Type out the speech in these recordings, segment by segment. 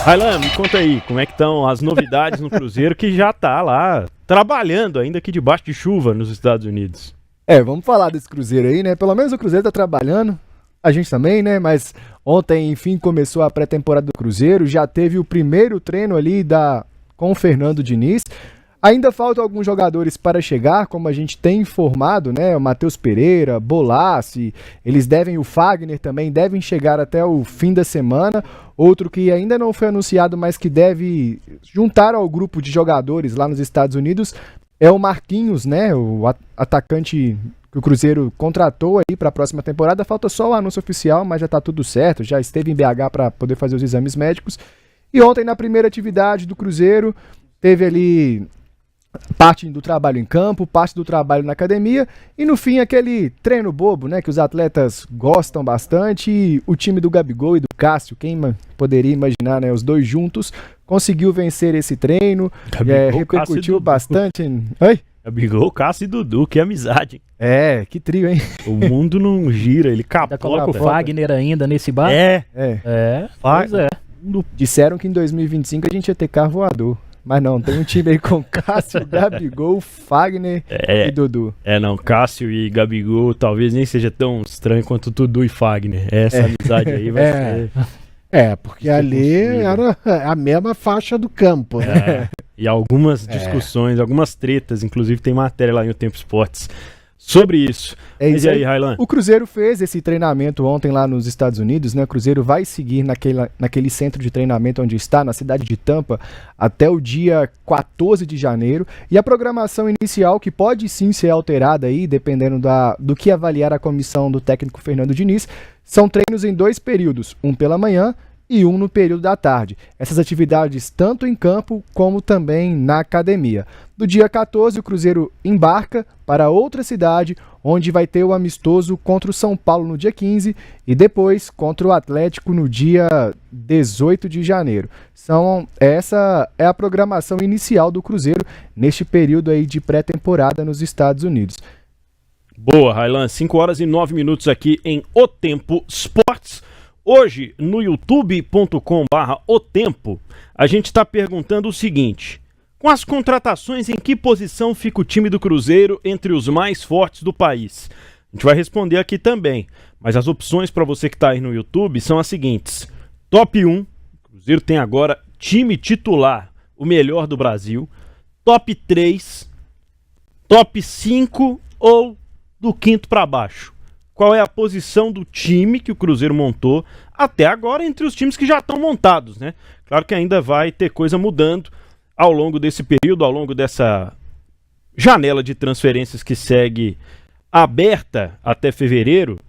Raylan, me conta aí, como é que estão as novidades no Cruzeiro que já tá lá trabalhando, ainda que debaixo de chuva nos Estados Unidos? Vamos falar desse Cruzeiro aí, né? Pelo menos o Cruzeiro tá trabalhando, a gente também, né? Mas ontem, enfim, começou a pré-temporada do Cruzeiro, já teve o primeiro treino ali com o Fernando Diniz. Ainda faltam alguns jogadores para chegar, como a gente tem informado, né? O Matheus Pereira, Bolassi, o Fagner também devem chegar até o fim da semana. Outro que ainda não foi anunciado, mas que deve juntar ao grupo de jogadores lá nos Estados Unidos é o Marquinhos, né? O atacante que o Cruzeiro contratou aí para a próxima temporada. Falta só o anúncio oficial, mas já está tudo certo. Já esteve em BH para poder fazer os exames médicos. E ontem, na primeira atividade do Cruzeiro, teve ali parte do trabalho em campo, parte do trabalho na academia e no fim aquele treino bobo, né, que os atletas gostam bastante. E o time do Gabigol e do Cássio, quem poderia imaginar, né, os dois juntos, conseguiu vencer esse treino, repercutiu bastante. Oi? Gabigol, Cássio e Dudu, que amizade. Que trio, hein? O mundo não gira, ele coloca o Fagner ainda nesse bar. Pois é. Disseram que em 2025 a gente ia ter carro voador. Mas não, tem um time aí com Cássio, Gabigol, Fagner e Dudu. Cássio e Gabigol talvez nem seja tão estranho quanto Dudu e Fagner. Essa amizade aí vai ser... porque ali era a mesma faixa do campo, né? E algumas discussões, algumas tretas, inclusive tem matéria lá em O Tempo Esportes sobre isso. Mas e aí, Raylan? O Cruzeiro fez esse treinamento ontem lá nos Estados Unidos, né? O Cruzeiro vai seguir naquele centro de treinamento onde está, na cidade de Tampa, até o dia 14 de janeiro. E a programação inicial, que pode sim ser alterada aí, dependendo do que avaliar a comissão do técnico Fernando Diniz, são treinos em 2 períodos, um pela manhã e um no período da tarde. Essas atividades tanto em campo como também na academia. Do dia 14, o Cruzeiro embarca para outra cidade, onde vai ter o amistoso contra o São Paulo no dia 15 e depois contra o Atlético no dia 18 de janeiro. Essa é a programação inicial do Cruzeiro neste período aí de pré-temporada nos Estados Unidos. Boa, Raylan, 5h09 aqui em O Tempo Esportes. Hoje, no youtube.com/otempo, a gente está perguntando o seguinte: com as contratações, em que posição fica o time do Cruzeiro entre os mais fortes do país? A gente vai responder aqui também, mas as opções para você que está aí no YouTube são as seguintes: Top 1, o Cruzeiro tem agora time titular, o melhor do Brasil. Top 3, Top 5 ou do quinto para baixo? Qual é a posição do time que o Cruzeiro montou até agora entre os times que já estão montados, né? Claro que ainda vai ter coisa mudando ao longo desse período, ao longo dessa janela de transferências que segue aberta até fevereiro,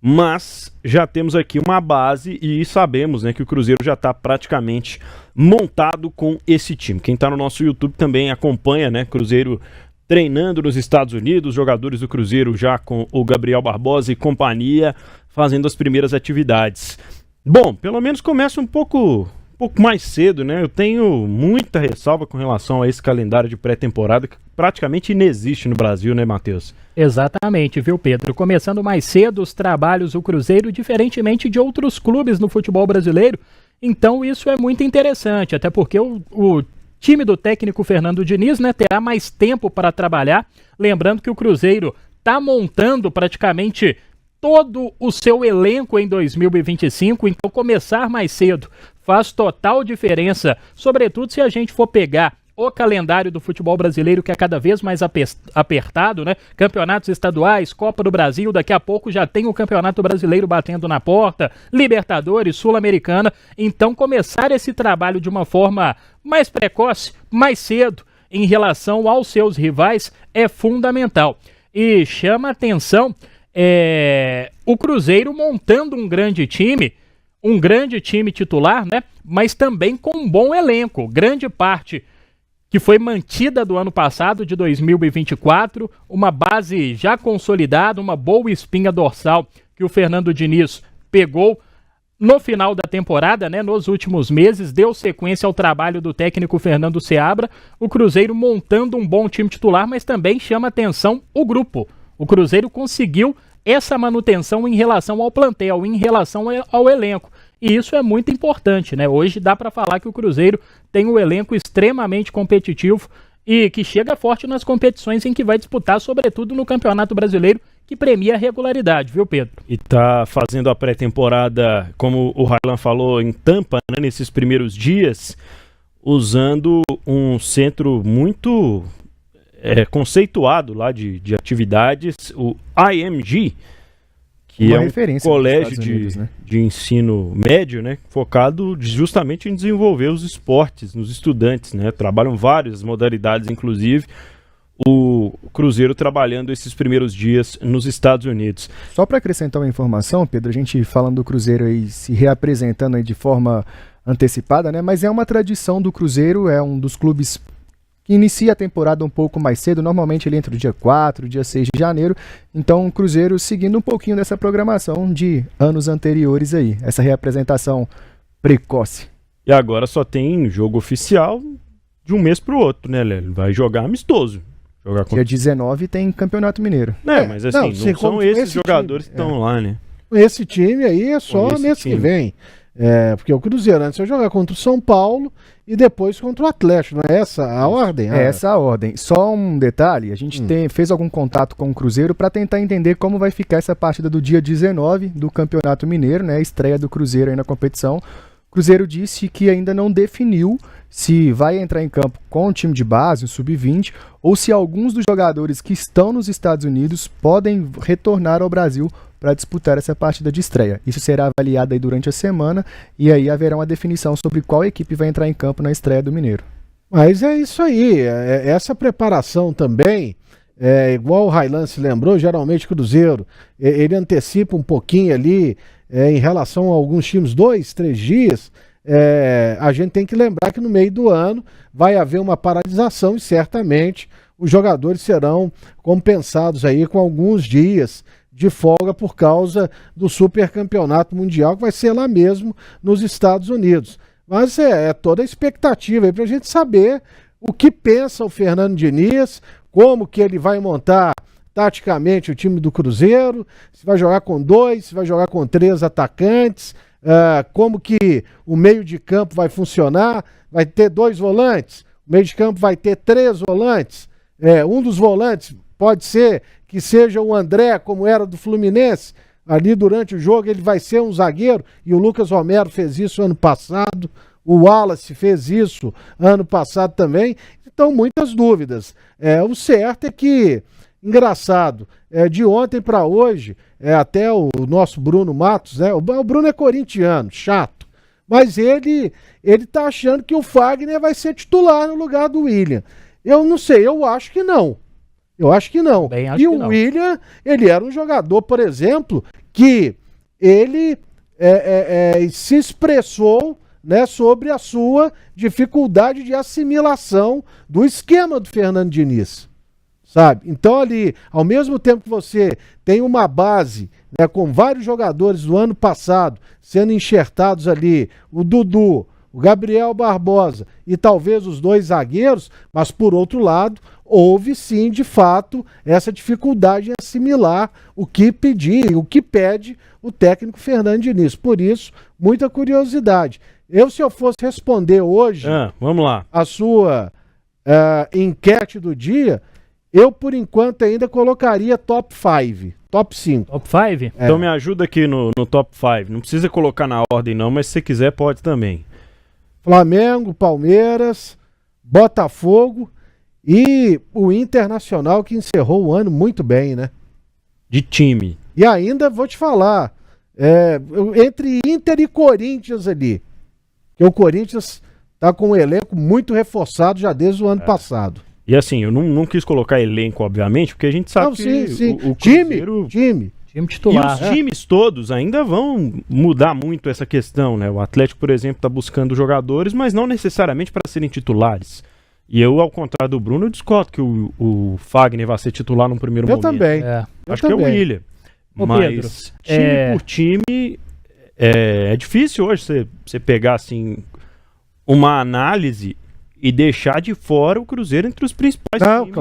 mas já temos aqui uma base e sabemos, né, que o Cruzeiro já está praticamente montado com esse time. Quem está no nosso YouTube também acompanha, né, Cruzeiro treinando nos Estados Unidos, jogadores do Cruzeiro já com o Gabriel Barbosa e companhia fazendo as primeiras atividades. Bom, pelo menos começa um pouco mais cedo, né? Eu tenho muita ressalva com relação a esse calendário de pré-temporada que praticamente inexiste no Brasil, né, Matheus? Exatamente, viu, Pedro? Começando mais cedo os trabalhos do Cruzeiro, diferentemente de outros clubes no futebol brasileiro. Então isso é muito interessante, até porque o time do técnico Fernando Diniz, né, terá mais tempo para trabalhar. Lembrando que o Cruzeiro está montando praticamente todo o seu elenco em 2025, então começar mais cedo faz total diferença, sobretudo se a gente for pegar o calendário do futebol brasileiro, que é cada vez mais apertado, né? Campeonatos estaduais, Copa do Brasil, daqui a pouco já tem o Campeonato Brasileiro batendo na porta, Libertadores, Sul-Americana. Então começar esse trabalho de uma forma mais precoce, mais cedo, em relação aos seus rivais, é fundamental. E chama atenção o Cruzeiro montando um grande time titular, né? Mas também com um bom elenco, grande parte que foi mantida do ano passado, de 2024, uma base já consolidada, uma boa espinha dorsal que o Fernando Diniz pegou no final da temporada, né, nos últimos meses, deu sequência ao trabalho do técnico Fernando Seabra, o Cruzeiro montando um bom time titular, mas também chama atenção o grupo. O Cruzeiro conseguiu essa manutenção em relação ao plantel, em relação ao elenco. e isso é muito importante, né? Hoje dá para falar que o Cruzeiro tem um elenco extremamente competitivo e que chega forte nas competições em que vai disputar, sobretudo no Campeonato Brasileiro, que premia a regularidade, viu, Pedro? E tá fazendo a pré-temporada, como o Raylan falou, em Tampa, né, nesses primeiros dias, usando um centro muito conceituado lá de atividades, o IMG, que uma é um referência colégio nos Estados Unidos, né? de ensino médio, né, focado justamente em desenvolver os esportes nos estudantes, né, trabalham várias modalidades, inclusive o Cruzeiro trabalhando esses primeiros dias nos Estados Unidos. Só para acrescentar uma informação, Pedro, a gente falando do Cruzeiro aí se reapresentando aí de forma antecipada, né, mas é uma tradição do Cruzeiro, é um dos clubes que inicia a temporada um pouco mais cedo, normalmente ele entra no dia 4, dia 6 de janeiro, então o Cruzeiro seguindo um pouquinho dessa programação de anos anteriores aí, essa reapresentação precoce. E agora só tem jogo oficial de um mês pro outro, né, Lélio? Vai jogar amistoso. Jogar Dia 19 tem Campeonato Mineiro. Mas assim, não são esses jogadores que estão lá, né? Esse time aí é só mês que vem. Porque o Cruzeiro antes vai jogar contra o São Paulo e depois contra o Atlético, não é essa a ordem? É essa a ordem. Só um detalhe, a gente fez algum contato com o Cruzeiro para tentar entender como vai ficar essa partida do dia 19 do Campeonato Mineiro, né? A estreia do Cruzeiro aí na competição. O Cruzeiro disse que ainda não definiu se vai entrar em campo com o time de base, o sub-20, ou se alguns dos jogadores que estão nos Estados Unidos podem retornar ao Brasil para disputar essa partida de estreia. Isso será avaliado aí durante a semana e aí haverá uma definição sobre qual equipe vai entrar em campo na estreia do Mineiro. Mas é isso aí, essa preparação também, igual o Raylan se lembrou, geralmente o Cruzeiro, ele antecipa um pouquinho ali em relação a alguns times, 2, 3 dias, a gente tem que lembrar que no meio do ano vai haver uma paralisação e certamente os jogadores serão compensados aí com alguns dias de folga por causa do Supercampeonato Mundial que vai ser lá mesmo nos Estados Unidos. Mas toda a expectativa aí pra gente saber o que pensa o Fernando Diniz, como que ele vai montar taticamente o time do Cruzeiro, se vai jogar com 2, se vai jogar com 3 atacantes, como que o meio de campo vai funcionar, vai ter 2 volantes, o meio de campo vai ter 3 volantes, um dos volantes pode ser que seja o André, como era do Fluminense, ali durante o jogo ele vai ser um zagueiro, e o Lucas Romero fez isso ano passado, o Wallace fez isso ano passado também, então muitas dúvidas. O certo é que, engraçado, de ontem para hoje, até o nosso Bruno Matos, né? O Bruno é corintiano, chato, mas ele tá achando que o Fagner vai ser titular no lugar do William. Eu não sei, eu acho que não. E o William, ele era um jogador, por exemplo, que ele se expressou, né, sobre a sua dificuldade de assimilação do esquema do Fernando Diniz. Sabe? Então ali, ao mesmo tempo que você tem uma base, né, com vários jogadores do ano passado sendo enxertados ali, o Dudu, o Gabriel Barbosa e talvez os 2 zagueiros, mas por outro lado, houve sim, de fato, essa dificuldade em assimilar o que pede o técnico Fernando Diniz. Por isso, muita curiosidade. Se eu fosse responder hoje vamos lá, a sua enquete do dia, eu, por enquanto, ainda colocaria top 5, top 5. Top 5? Então me ajuda aqui no top 5. Não precisa colocar na ordem não, mas se você quiser pode também. Flamengo, Palmeiras, Botafogo e o Internacional, que encerrou o ano muito bem, né? De time. E ainda vou te falar, entre Inter e Corinthians ali, que o Corinthians tá com um elenco muito reforçado já desde o ano passado. E assim, eu não quis colocar elenco, obviamente, porque a gente sabe que o Cruzeiro... Time titular. E os times todos ainda vão mudar muito essa questão, né? O Atlético, por exemplo, está buscando jogadores, mas não necessariamente para serem titulares. E eu, ao contrário do Bruno, eu discordo que o Fagner vai ser titular num primeiro momento. Eu também. Acho que é o William. Mas time por time, é difícil hoje você pegar assim uma análise e deixar de fora o Cruzeiro entre os principais times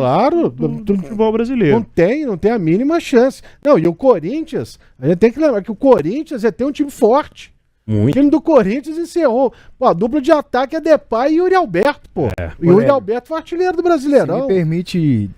do futebol brasileiro. Não tem a mínima chance. Não, e o Corinthians, a gente tem que lembrar que o Corinthians tem um time forte. O Muito. time do Corinthians encerrou. Pô, a dupla de ataque é Depay e Yuri Alberto, pô. E o Yuri Alberto foi artilheiro do Se Brasileirão. me permite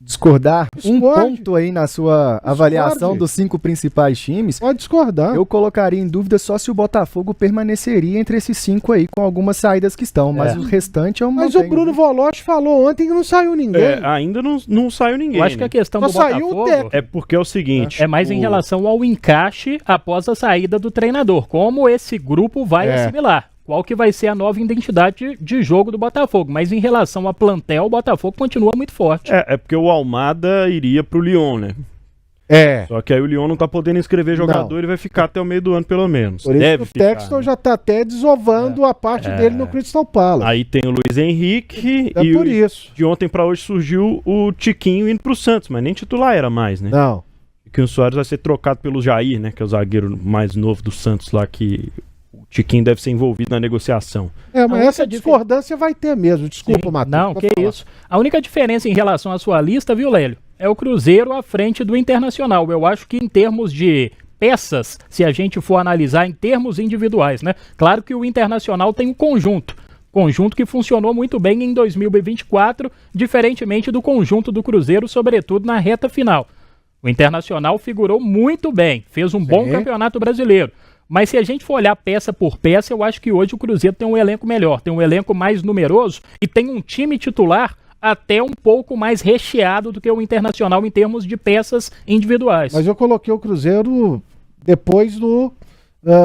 discordar um Discorde. ponto aí na sua avaliação dos 5 principais times, Pode discordar. eu colocaria em dúvida só se o Botafogo permaneceria entre esses 5 aí, com algumas saídas que estão, mas o restante é uma. Mas o Bruno Volotti falou ontem que não saiu ninguém. Ainda não saiu ninguém. Eu acho que a questão Só do saiu o Botafogo técnico. É porque é o seguinte. é mais em relação ao encaixe após a saída do treinador. Como esse grupo vai assimilar? Qual que vai ser a nova identidade de jogo do Botafogo? Mas em relação a plantel, o Botafogo continua muito forte. É porque o Almada iria pro Lyon, né? É. Só que aí o Lyon não tá podendo inscrever jogador e vai ficar até o meio do ano, pelo menos. Por isso Deve que o ficar, Texton né? já tá até desovando a parte dele no Crystal Palace. Aí tem o Luiz Henrique É e por isso. de ontem pra hoje surgiu o Tiquinho indo pro Santos, mas nem titular era mais, né? Não. Que o Soares vai ser trocado pelo Jair, né? Que é o zagueiro mais novo do Santos lá, que o Tiquinho deve ser envolvido na negociação. É, A mas única essa discordância vai ter mesmo. Desculpa, Matheus. Não, pode que falar. isso. A única diferença em relação à sua lista, viu, Lélio? É o Cruzeiro à frente do Internacional. Eu acho que em termos de peças, se a gente for analisar em termos individuais, né? Claro que o Internacional tem um conjunto que funcionou muito bem em 2024, diferentemente do conjunto do Cruzeiro, sobretudo na reta final. O Internacional figurou muito bem, fez um bom campeonato brasileiro. Mas se a gente for olhar peça por peça, eu acho que hoje o Cruzeiro tem um elenco melhor, tem um elenco mais numeroso e tem um time titular até um pouco mais recheado do que o Internacional em termos de peças individuais. Mas eu coloquei o Cruzeiro depois do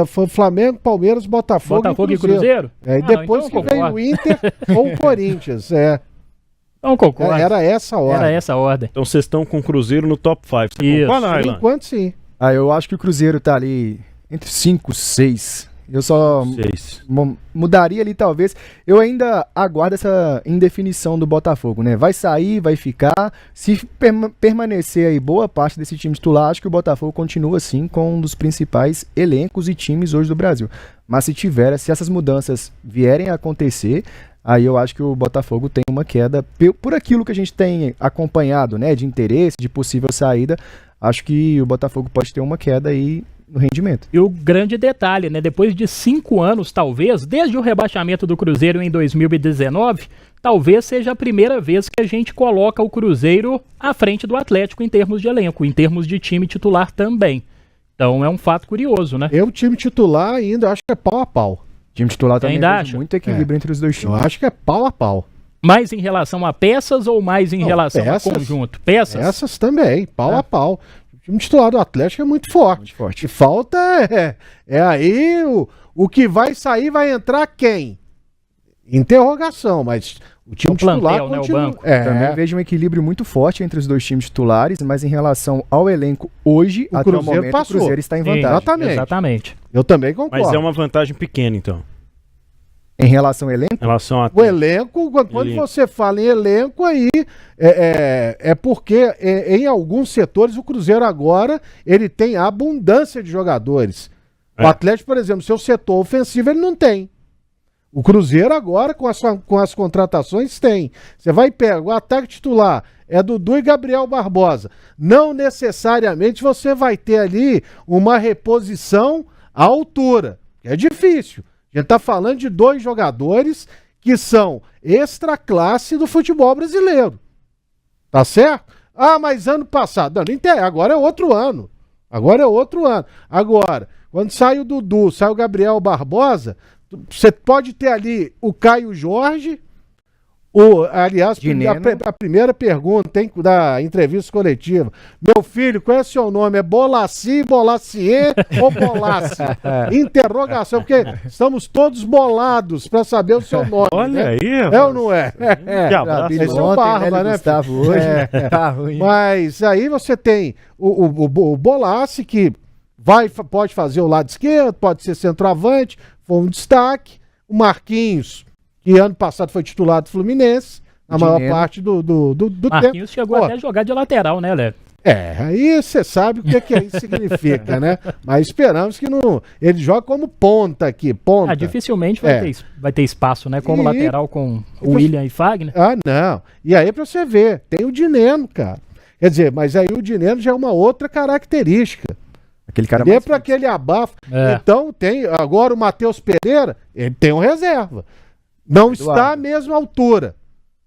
foi Flamengo, Palmeiras, Botafogo e Cruzeiro? E depois então que veio o Inter ou o Corinthians. Não concordo. Era essa a ordem. Era essa a ordem. Então vocês estão com o Cruzeiro no top 5. Você Isso. concorda, Por Aylan? enquanto, sim. Eu acho que o Cruzeiro tá ali entre 5, 6. Eu só mudaria ali, talvez. Eu ainda aguardo essa indefinição do Botafogo, né? Vai sair, vai ficar. Se permanecer aí boa parte desse time titular, acho que o Botafogo continua, assim, com um dos principais elencos e times hoje do Brasil. Mas se essas mudanças vierem a acontecer, aí eu acho que o Botafogo tem uma queda. Por aquilo que a gente tem acompanhado, né? De interesse, de possível saída, acho que o Botafogo pode ter uma queda aí no rendimento. E o grande detalhe, né? Depois de 5 anos, talvez, desde o rebaixamento do Cruzeiro em 2019, talvez seja a primeira vez que a gente coloca o Cruzeiro à frente do Atlético em termos de elenco, em termos de time titular também. Então é um fato curioso, né? O time titular ainda acho que é pau a pau. O time titular também Ainda tem acha? muito equilíbrio entre os dois Eu times. acho que é pau a pau. Mais em relação a peças ou mais em relação peças. a conjunto? Peças? Essas também, pau a pau. O time titular do Atlético é muito forte. Muito forte. O que falta é aí o que vai sair, vai entrar quem? Interrogação, mas o time O titular plantel, né, o continua. banco. Também vejo um equilíbrio muito forte entre os dois times titulares, mas em relação ao elenco hoje, O até o Cruzeiro momento, passou. o Cruzeiro está em Sim, vantagem. Exatamente. Exatamente. Eu também concordo. Mas é uma vantagem pequena, então. Em relação ao elenco, Em relação a. O elenco, quando Elenco. você fala em elenco, aí é porque em alguns setores o Cruzeiro agora ele tem abundância de jogadores. É. O Atlético, por exemplo, seu setor ofensivo ele não tem. O Cruzeiro agora, com as contratações, tem. Você vai pegar o ataque titular, é Dudu e Gabriel Barbosa. Não necessariamente você vai ter ali uma reposição à altura. É difícil. A gente está falando de 2 jogadores que são extra classe do futebol brasileiro. Tá certo? Ah, mas ano passado. Não interessa. Agora é outro ano. Agora, quando sai o Dudu, sai o Gabriel Barbosa, você pode ter ali o Caio Jorge. Aliás, a primeira pergunta da entrevista coletiva. Meu filho, qual é o seu nome? É Bolassi, Bolassier ou Bolassi? Interrogação, porque estamos todos bolados para saber o seu nome. Olha né? aí, É ou não é? Que abraço. Esse é o ontem, Barba, né, Gustavo, hoje tá ruim. Mas aí você tem o Bolassi, que pode fazer o lado esquerdo, pode ser centroavante, foi um destaque. O Marquinhos, que ano passado foi titular do Fluminense, na maior parte do tempo. Marquinhos chegou até a jogar de lateral, né, Léo? Aí você sabe o que isso significa, né? Mas esperamos que não. Ele joga como ponta aqui, ponta. Dificilmente vai ter espaço, né? Como lateral com o William e Fagner. Não. E aí, pra você ver, tem o Dineno, cara. Quer dizer, mas aí o Dineno já é uma outra característica. Aquele cara Ele é mais para fixo. aquele abafo. É. Então tem agora o Matheus Pereira, ele tem um reserva. Não está à mesma altura.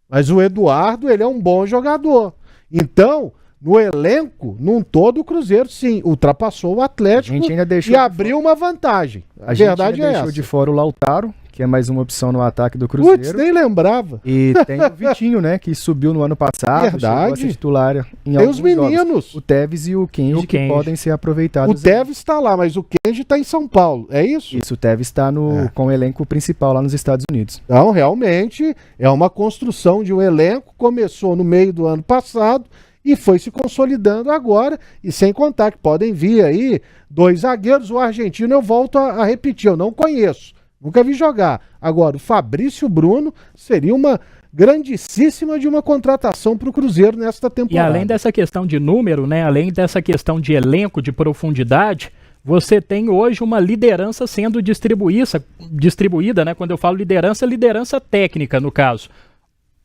Mas o Eduardo, ele é um bom jogador. Então, no elenco, num todo, o Cruzeiro, sim, ultrapassou o Atlético A gente ainda deixou e de abriu uma vantagem. A gente verdade ainda é deixou essa. de fora o Lautaro, que é mais uma opção no ataque do Cruzeiro. Putz, nem lembrava. E tem o Vitinho, né, que subiu no ano passado, Verdade. chegou a ser titular em Tem alguns os meninos. jogos. O Tevez e o Kenji, que Kenji. podem ser O aproveitados. Tevez está lá, mas o Kenji está em São Paulo, é isso? Isso, o Tevez está com o elenco principal lá nos Estados Unidos. Então, realmente, é uma construção de um elenco, começou no meio do ano passado e foi se consolidando agora, e sem contar que podem vir aí 2 zagueiros. O argentino, eu volto a repetir, eu não conheço, nunca vi jogar. Agora, o Fabrício Bruno seria uma grandíssima de uma contratação para o Cruzeiro nesta E temporada. além dessa questão de número, né, além dessa questão de elenco, de profundidade, você tem hoje uma liderança sendo distribuída, né? Quando eu falo liderança, liderança técnica, no caso.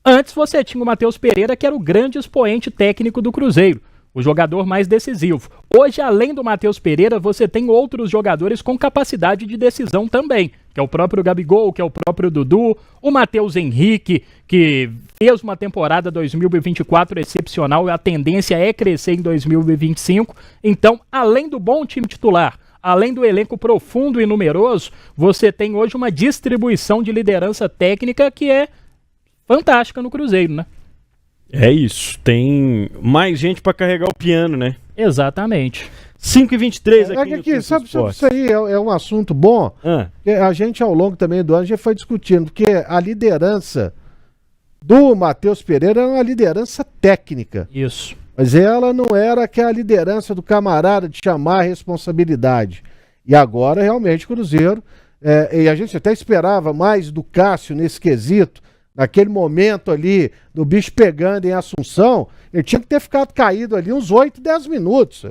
Antes você tinha o Matheus Pereira, que era o grande expoente técnico do Cruzeiro, o jogador mais decisivo. Hoje, além do Matheus Pereira, você tem outros jogadores com capacidade de decisão também, que é o próprio Gabigol, que é o próprio Dudu, o Matheus Henrique, que fez uma temporada 2024 excepcional e a tendência é crescer em 2025. Então, além do bom time titular, além do elenco profundo e numeroso, você tem hoje uma distribuição de liderança técnica que é fantástica no Cruzeiro, né? É isso. Tem mais gente pra carregar o piano, né? Exatamente. 5h23 aqui no Aqui, Tempo sabe, Esporte. isso aí é um assunto bom. Ah, Que a gente, ao longo também do ano, já foi discutindo, porque a liderança do Matheus Pereira era uma liderança técnica, Isso. mas ela não era aquela liderança do camarada de chamar a responsabilidade. E agora, realmente, o Cruzeiro, e a gente até esperava mais do Cássio nesse quesito, naquele momento ali do bicho pegando em Assunção, ele tinha que ter ficado caído ali uns 8, 10 minutos.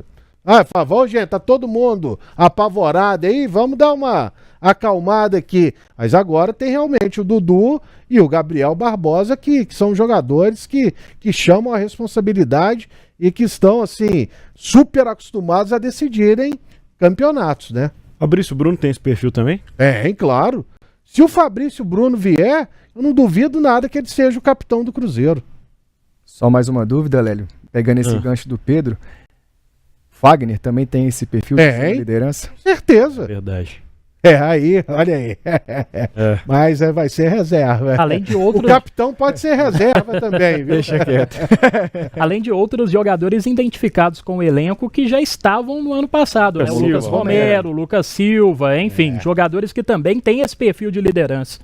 Ah, por favor, gente, tá todo mundo apavorado aí, vamos dar uma acalmada aqui. Mas agora tem realmente o Dudu e o Gabriel Barbosa, que são jogadores que chamam a responsabilidade e que estão, assim, super acostumados a decidirem campeonatos, né? Fabrício Bruno tem esse perfil também? Hein, claro. Se o Fabrício Bruno vier, eu não duvido nada que ele seja o capitão do Cruzeiro. Só mais uma dúvida, Lélio. Pegando esse gancho do Pedro, Fagner também tem esse perfil de liderança? Certeza. Verdade. Aí, olha aí. Mas vai ser reserva. Além de O outros, capitão pode ser reserva também, viu? Deixa quieto. além de outros jogadores identificados com o elenco que já estavam no ano passado, né? O Silva, Lucas Romero, o Lucas Silva, enfim, jogadores que também têm esse perfil de liderança.